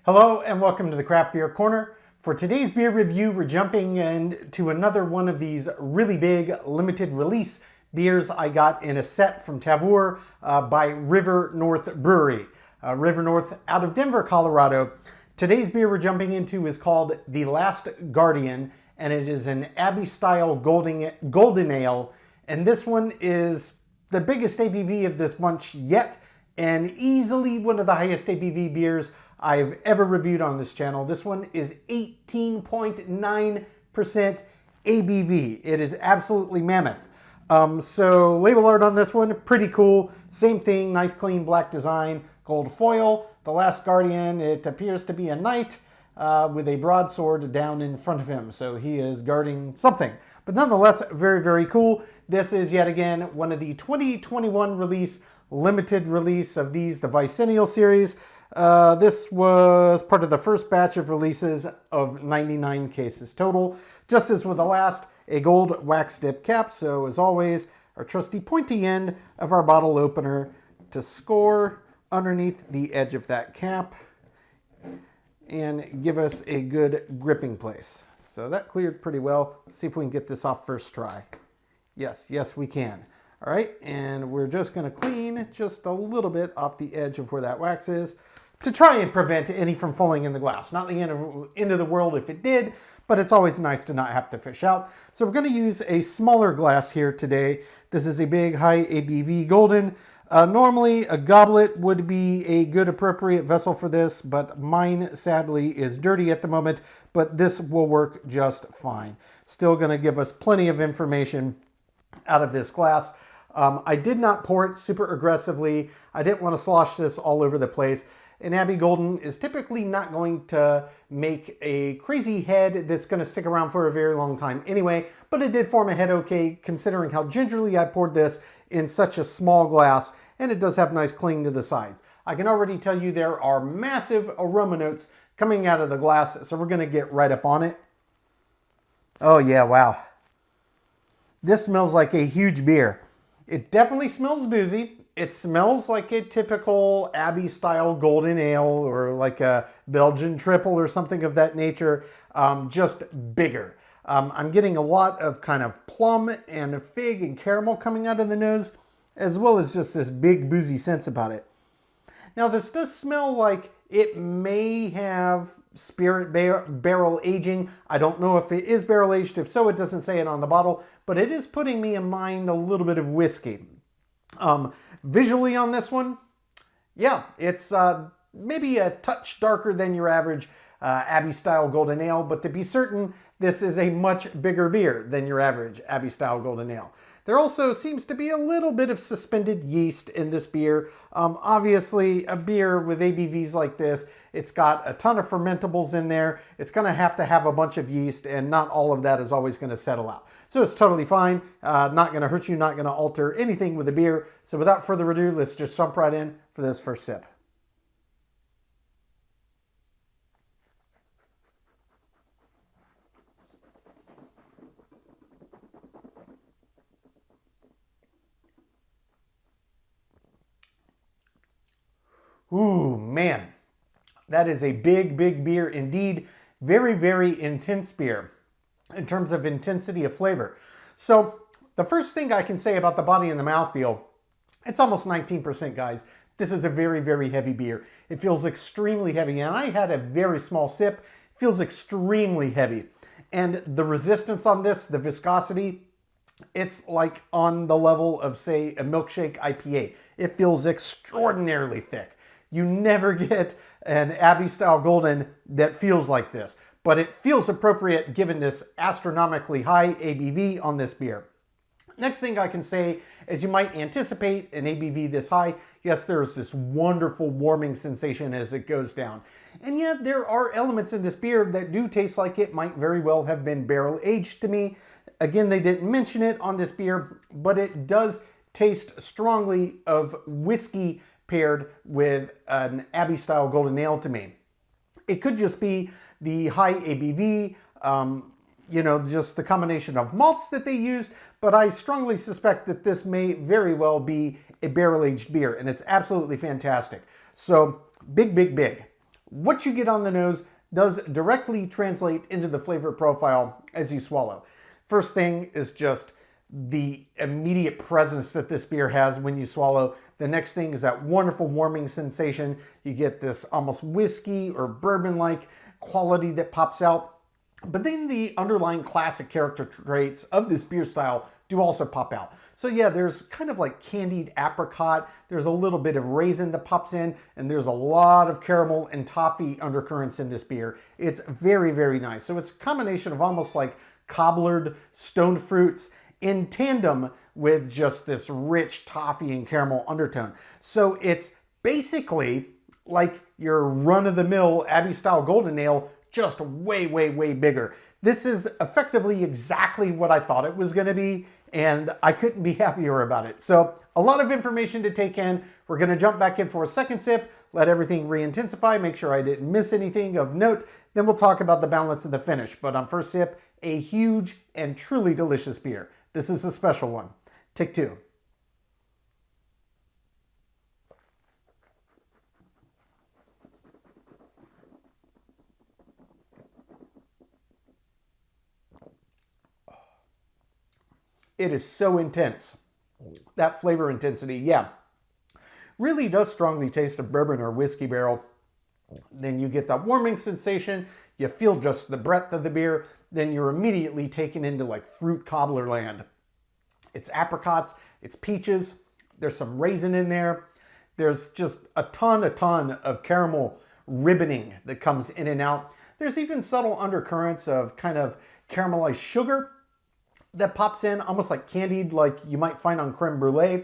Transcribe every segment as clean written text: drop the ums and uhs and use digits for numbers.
Hello and welcome to the Craft Beer Corner. For today's beer review, we're jumping into another one of these really big limited release beers I got in a set from Tavour by River North Brewery. River North out of Denver, Colorado. Today's beer we're jumping into is called The Last Guardian, and it is an Abbey-style golden ale. And this one is the biggest ABV of this bunch yet, and easily one of the highest ABV beers I've ever reviewed on this channel. This one is 18.9% ABV. It is absolutely mammoth. So label art on this one, pretty cool. Same thing, nice clean black design, gold foil. The Last Guardian, it appears to be a knight with a broadsword down in front of him. So he is guarding something. But nonetheless, very, very cool. This is yet again one of the 2021 limited release of these, the Vicennial series. This was part of the first batch of releases of 99 cases total. Just as with the last, a gold wax dip cap. So as always, our trusty pointy end of our bottle opener to score underneath the edge of that cap and give us a good gripping place. So that cleared pretty well. Let's see if we can get this off first try. Yes, we can. All right, and we're just gonna clean just a little bit off the edge of where that wax is to try and prevent any from falling in the glass. Not the end of the world if it did, but it's always nice to not have to fish out. So we're gonna use a smaller glass here today. This is a big high ABV golden. Normally a goblet would be a good appropriate vessel for this, but mine sadly is dirty at the moment, but this will work just fine. Still gonna give us plenty of information out of this glass. I did not pour it super aggressively. I didn't want to slosh this all over the place. An Abbey Golden is typically not going to make a crazy head that's going to stick around for a very long time anyway, but it did form a head okay considering how gingerly I poured this in such a small glass, and it does have nice cling to the sides. I can already tell you there are massive aroma notes coming out of the glass, so we're going to get right up on it. Oh yeah, wow. This smells like a huge beer. It definitely smells boozy. It smells like a typical Abbey-style golden ale or like a Belgian triple or something of that nature, just bigger. I'm getting a lot of kind of plum and fig and caramel coming out of the nose, as well as just this big boozy sense about it. Now this does smell like it may have spirit barrel aging. I don't know if it is barrel aged. If so, it doesn't say it on the bottle, but it is putting me in mind a little bit of whiskey. Visually on this one, yeah, it's maybe a touch darker than your average Abbey-style golden ale, but to be certain, this is a much bigger beer than your average Abbey-style golden ale. There also seems to be a little bit of suspended yeast in this beer. Obviously, a beer with ABVs like this, it's got a ton of fermentables in there. It's going to have a bunch of yeast, and not all of that is always going to settle out. So it's totally fine. Not going to hurt you, not going to alter anything with the beer. So without further ado, let's just jump right in for this first sip. Ooh, man, that is a big, big beer indeed. Very, very intense beer in terms of intensity of flavor. So the first thing I can say about the body and the mouthfeel, it's almost 19%, guys. This is a very, very heavy beer. It feels extremely heavy, and I had a very small sip. It feels extremely heavy. And the resistance on this, the viscosity, it's like on the level of, say, a milkshake IPA. It feels extraordinarily thick. You never get an Abbey-style golden that feels like this, but it feels appropriate given this astronomically high ABV on this beer. Next thing I can say, as you might anticipate an ABV this high, yes, there's this wonderful warming sensation as it goes down. And yet there are elements in this beer that do taste like it might very well have been barrel aged to me. Again, they didn't mention it on this beer, but it does taste strongly of whiskey paired with an Abbey-style golden ale to me. It could just be the high ABV, just the combination of malts that they used, but I strongly suspect that this may very well be a barrel-aged beer, and it's absolutely fantastic. So, big, big, big. what you get on the nose does directly translate into the flavor profile as you swallow. First thing is just the immediate presence that this beer has when you swallow. The next thing is that wonderful warming sensation. You get this almost whiskey or bourbon-like quality that pops out. But then the underlying classic character traits of this beer style do also pop out. So yeah, there's kind of like candied apricot, there's a little bit of raisin that pops in, and there's a lot of caramel and toffee undercurrents in this beer. It's very, very nice. So it's a combination of almost like cobblered stone fruits in tandem with just this rich toffee and caramel undertone. So it's basically like your run-of-the-mill Abbey-style Golden Ale, just way, way, way bigger. This is effectively exactly what I thought it was going to be, and I couldn't be happier about it. So a lot of information to take in. We're going to jump back in for a second sip, let everything re-intensify, make sure I didn't miss anything of note. Then we'll talk about the balance of the finish. But on first sip, a huge and truly delicious beer. This is a special one. Take two. It is so intense. That flavor intensity, yeah, really does strongly taste of bourbon or whiskey barrel. Then you get that warming sensation. You feel just the breadth of the beer. Then you're immediately taken into like fruit cobbler land. It's apricots, it's peaches. There's some raisin in there. There's just a ton of caramel ribboning that comes in and out. There's even subtle undercurrents of kind of caramelized sugar that pops in, almost like candied, like you might find on creme brulee.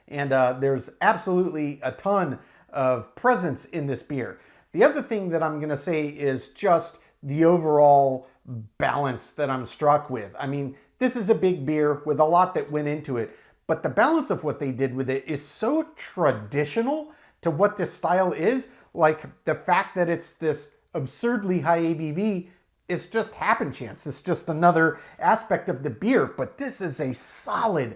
And there's absolutely a ton of presence in this beer. The other thing that I'm gonna say is just the overall balance that I'm struck with. I mean, this is a big beer with a lot that went into it, but the balance of what they did with it is so traditional to what this style is. Like the fact that it's this absurdly high ABV is just happen chance. It's just another aspect of the beer, but this is a solid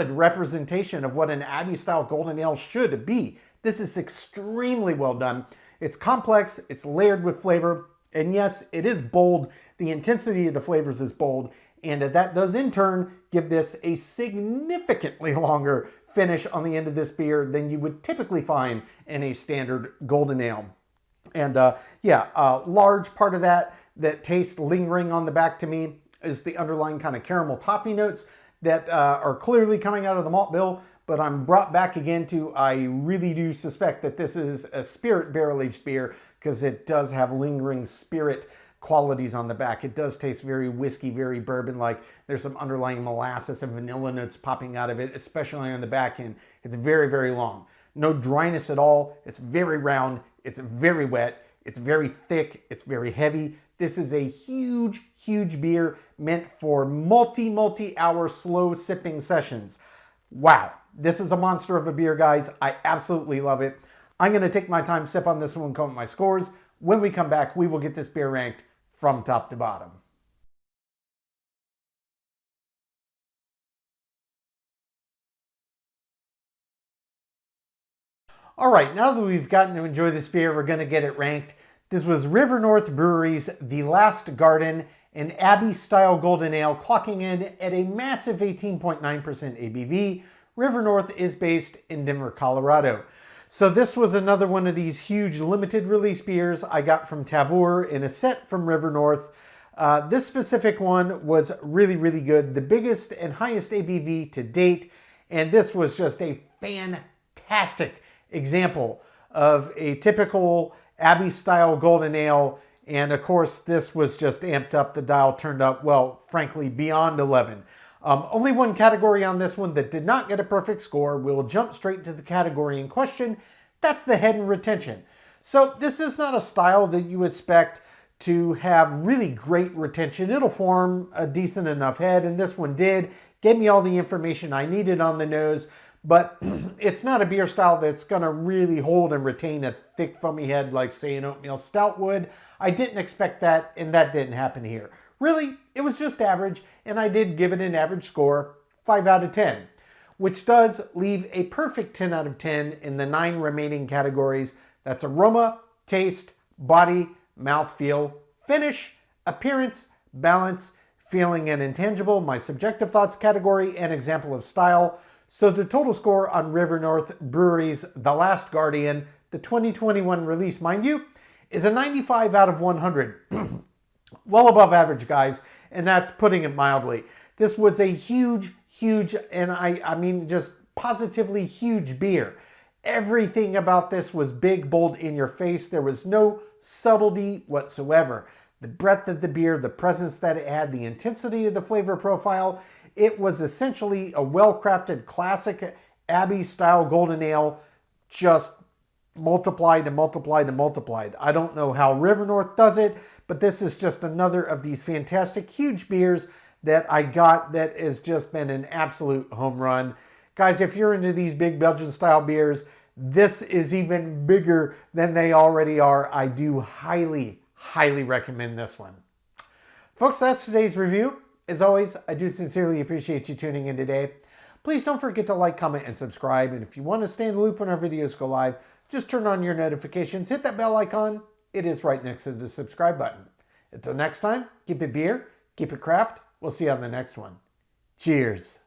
representation of what an Abbey-style Golden Ale should be. This is extremely well done. It's complex, it's layered with flavor, and yes, it is bold. The intensity of the flavors is bold, and that does in turn give this a significantly longer finish on the end of this beer than you would typically find in a standard Golden Ale. And yeah, a large part of that tastes lingering on the back to me is the underlying kind of caramel toffee notes that are clearly coming out of the malt bill, but I'm brought back again to, I really do suspect that this is a spirit barrel-aged beer because it does have lingering spirit qualities on the back. It does taste very whiskey, very bourbon-like. There's some underlying molasses and vanilla notes popping out of it, especially on the back end. It's very, very long. No dryness at all. It's very round. It's very wet. It's very thick. It's very heavy. This is a huge, huge beer meant for multi-hour slow sipping sessions. Wow, this is a monster of a beer, guys. I absolutely love it. I'm going to take my time, sip on this one, and come with my scores. When we come back, we will get this beer ranked from top to bottom. All right, now that we've gotten to enjoy this beer, we're going to get it ranked. This was River North Brewery's The Last Garden, an Abbey-style Golden Ale, clocking in at a massive 18.9% ABV. River North is based in Denver, Colorado. So this was another one of these huge limited release beers I got from Tavour in a set from River North. This specific one was really, really good. The biggest and highest ABV to date. And this was just a fantastic example of a typical Abbey-style Golden Ale. And of course, this was just amped up. The dial turned up, well, frankly, beyond 11. Only one category on this one that did not get a perfect score. We'll jump straight to the category in question. That's the head and retention. So this is not a style that you expect to have really great retention. It'll form a decent enough head, and this one did. Gave me all the information I needed on the nose, but it's not a beer style that's gonna really hold and retain a thick foamy head like, say, an oatmeal stout would. I didn't expect that, and that didn't happen here. Really, it was just average, and I did give it an average score, 5 out of 10, which does leave a perfect 10 out of 10 in the 9 remaining categories. That's aroma, taste, body, mouthfeel, finish, appearance, balance, feeling and intangible, my subjective thoughts category, and example of style. So the total score on River North Brewery's The Last Guardian, the 2021 release, mind you, is a 95 out of 100. Well above average, guys, and that's putting it mildly. This was a huge, and I mean just positively huge beer. Everything about this was big, bold, in your face. There was no subtlety whatsoever. The breadth of the beer, the presence that it had, the intensity of the flavor profile, it was essentially a well-crafted classic Abbey-style golden ale, just multiplied and multiplied and multiplied. I don't know how River North does it, but this is just another of these fantastic, huge beers that I got that has just been an absolute home run. Guys, if you're into these big Belgian-style beers, this is even bigger than they already are. I do highly recommend this one. Folks, that's today's review. As always, I do sincerely appreciate you tuning in today. Please don't forget to like, comment, and subscribe. And if you want to stay in the loop when our videos go live, just turn on your notifications. Hit that bell icon. It is right next to the subscribe button. Until next time, keep it beer, keep it craft. We'll see you on the next one. Cheers.